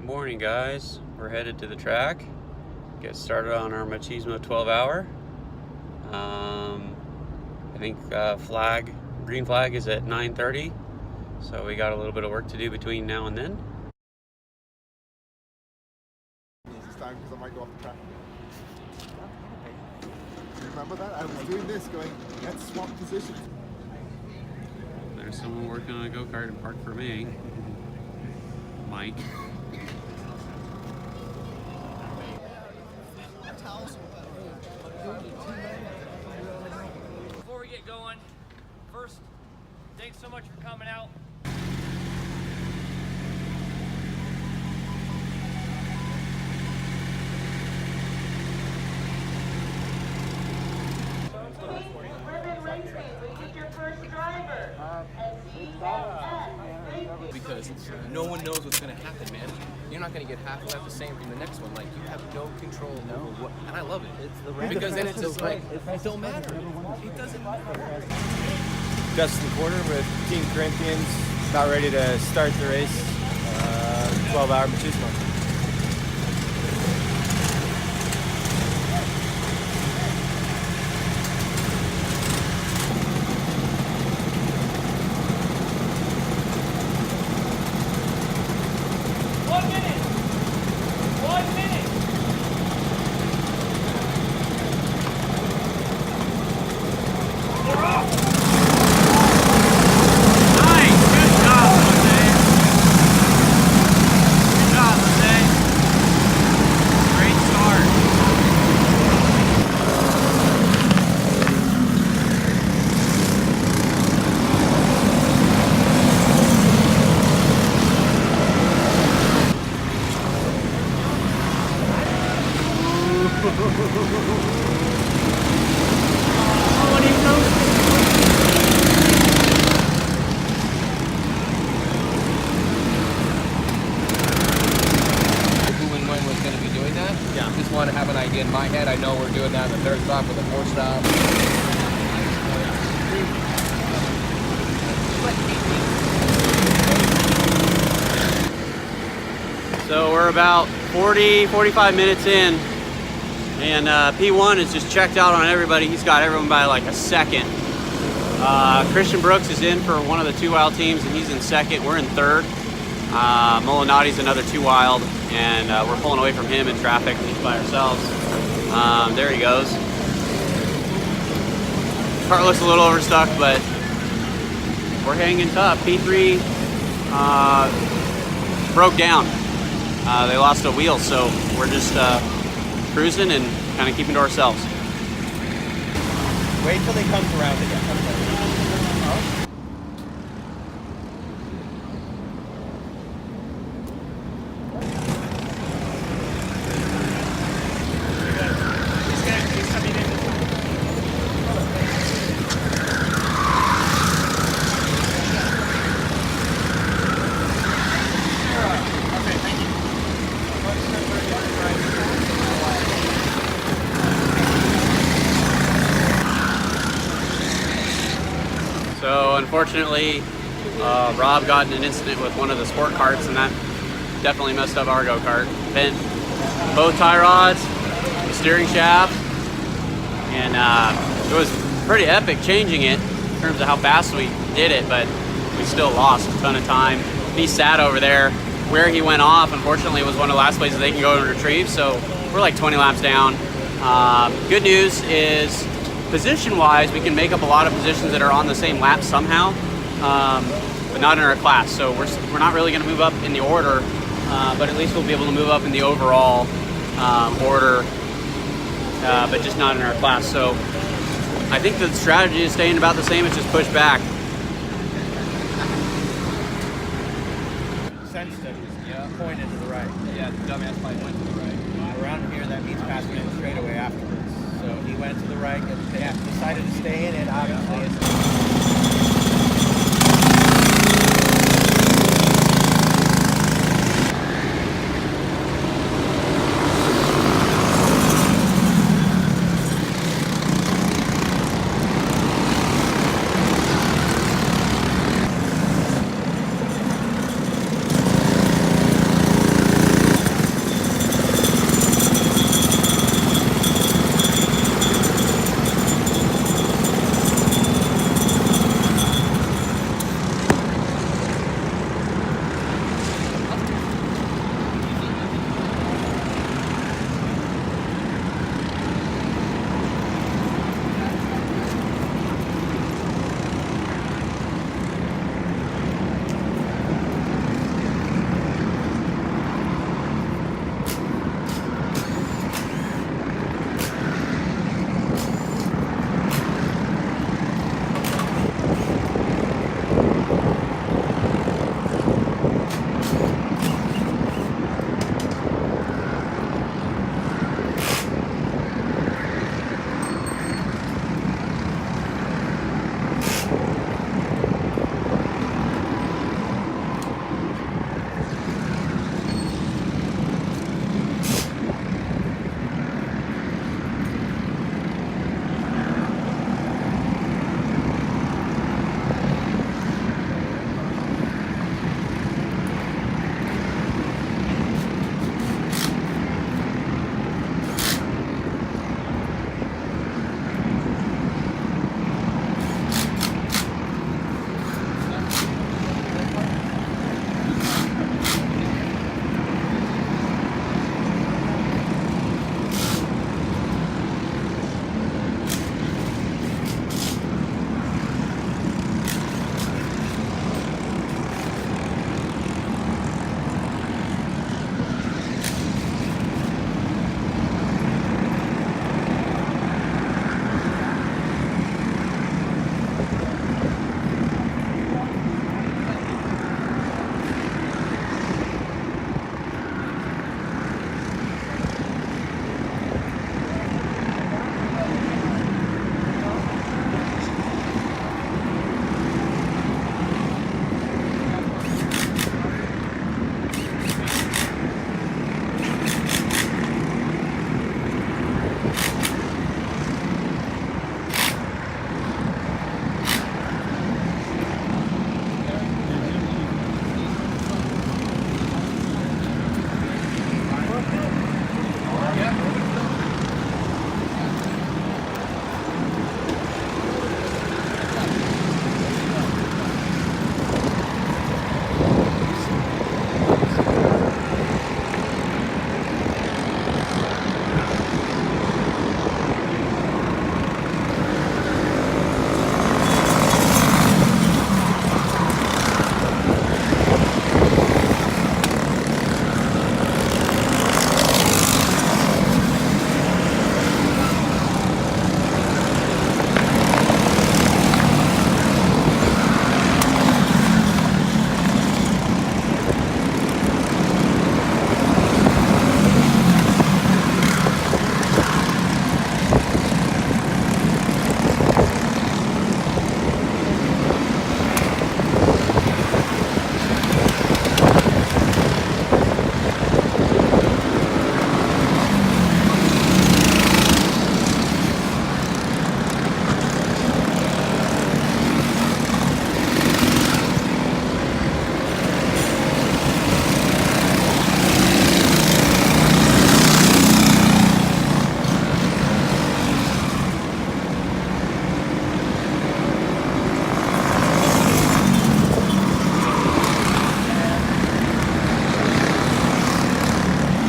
Morning, guys. We're headed to the track. Get started on our Machismo 12-hour. I think green flag is at 9:30, so we got a little bit of work to do between now and then. This time because I might go off the track. Remember that? I was doing this, going, let's swap positions. There's someone working on a go-kart and parked for me. Mike. Before we get going, first, thanks so much for coming out. Because no one knows what's going to happen, man. You're not going to get half of that the same from the next one. Like, you have no control over what, and I love it. It's the because then it's just like, it don't matter. It doesn't matter. Dustin quarter with Team Corinthians, about ready to start the race. 12-hour Machismo. Want to have an idea in my head. I know we're doing that in the third stop with the fourth stop. So we're about 45 minutes in, and P1 has just checked out on everybody. He's got everyone by like a second. Christian Brooks is in for one of the 2 wild teams, and he's in second. We're in third. Molinati's another 2 wild, and we're pulling away from him in traffic just by ourselves. There he goes. Kart looks a little overstuck, but we're hanging tough. P3 broke down. They lost a wheel, so we're just cruising and kind of keeping to ourselves. Wait till they come around again. So unfortunately, Rob got in an incident with one of the sport carts, and that definitely messed up our go-kart. Bent both tie rods, the steering shaft, and it was pretty epic changing it in terms of how fast we did it, but we still lost a ton of time. He sat over there. Where he went off, unfortunately, was one of the last places they can go and retrieve, so we're like 20 laps down. Good news is, position-wise, we can make up a lot of positions that are on the same lap somehow, but not in our class. So we're not really going to move up in the order, but at least we'll be able to move up in the overall order, but just not in our class. So I think the strategy is staying about the same. It's just push back. Sense studies. Yeah. Pointed to the right. Yeah, the dumbass pipe went to the right. Around here, that means passing in straight away afterwards. So he went to the right and decided to stay in it, obviously.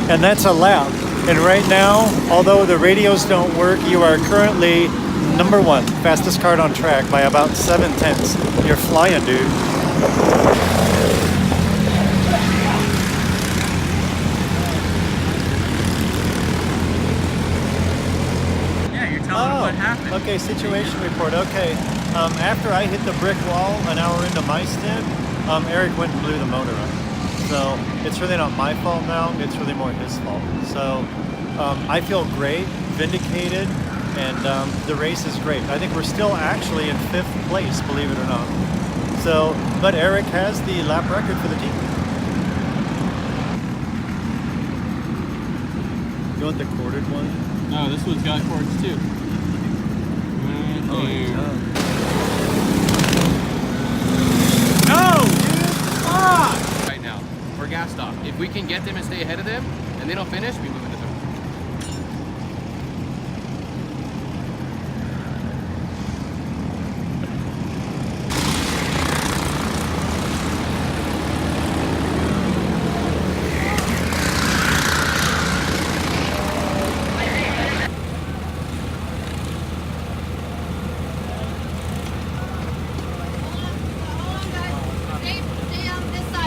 and that's a lap. And right now, although the radios don't work, you are currently #1 fastest kart on track by about 7/10. You're flying, dude. Yeah, you're telling them what happened. Okay, situation report. Okay, after I hit the brick wall an hour into my stint, Eric went and blew the motor up. So it's really not my fault now, it's really more his fault. So I feel great, vindicated, and the race is great. I think we're still actually in 5th place, believe it or not. So, but Eric has the lap record for the team. You want the corded one? No, this one's got cords too. Right now, we're gassed off. If we can get them and stay ahead of them, and they don't finish, we move into 3rd.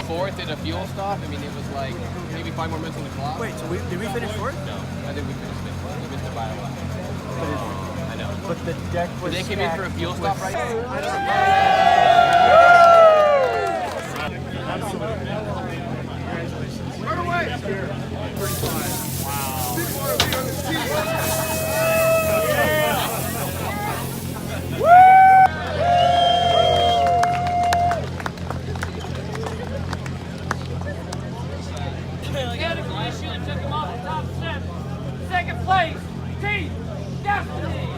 Fourth at a fuel stop. I mean, it was like maybe 5 more minutes on the clock. Wait, so did we finish 4th? No, I think we finished it. We missed it by a lot. I know. But the deck was They came in for a fuel stop, right? Took him off the top step. 2nd place, Team Destiny.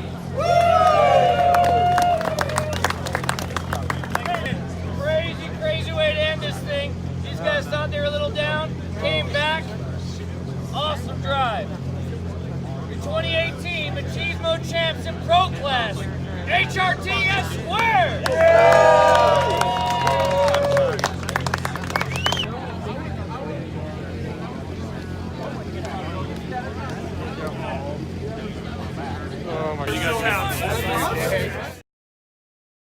Crazy way to end this thing. These guys thought they were a little down, came back. Awesome drive. The 2018 Machismo champs in pro class, HRTS squared.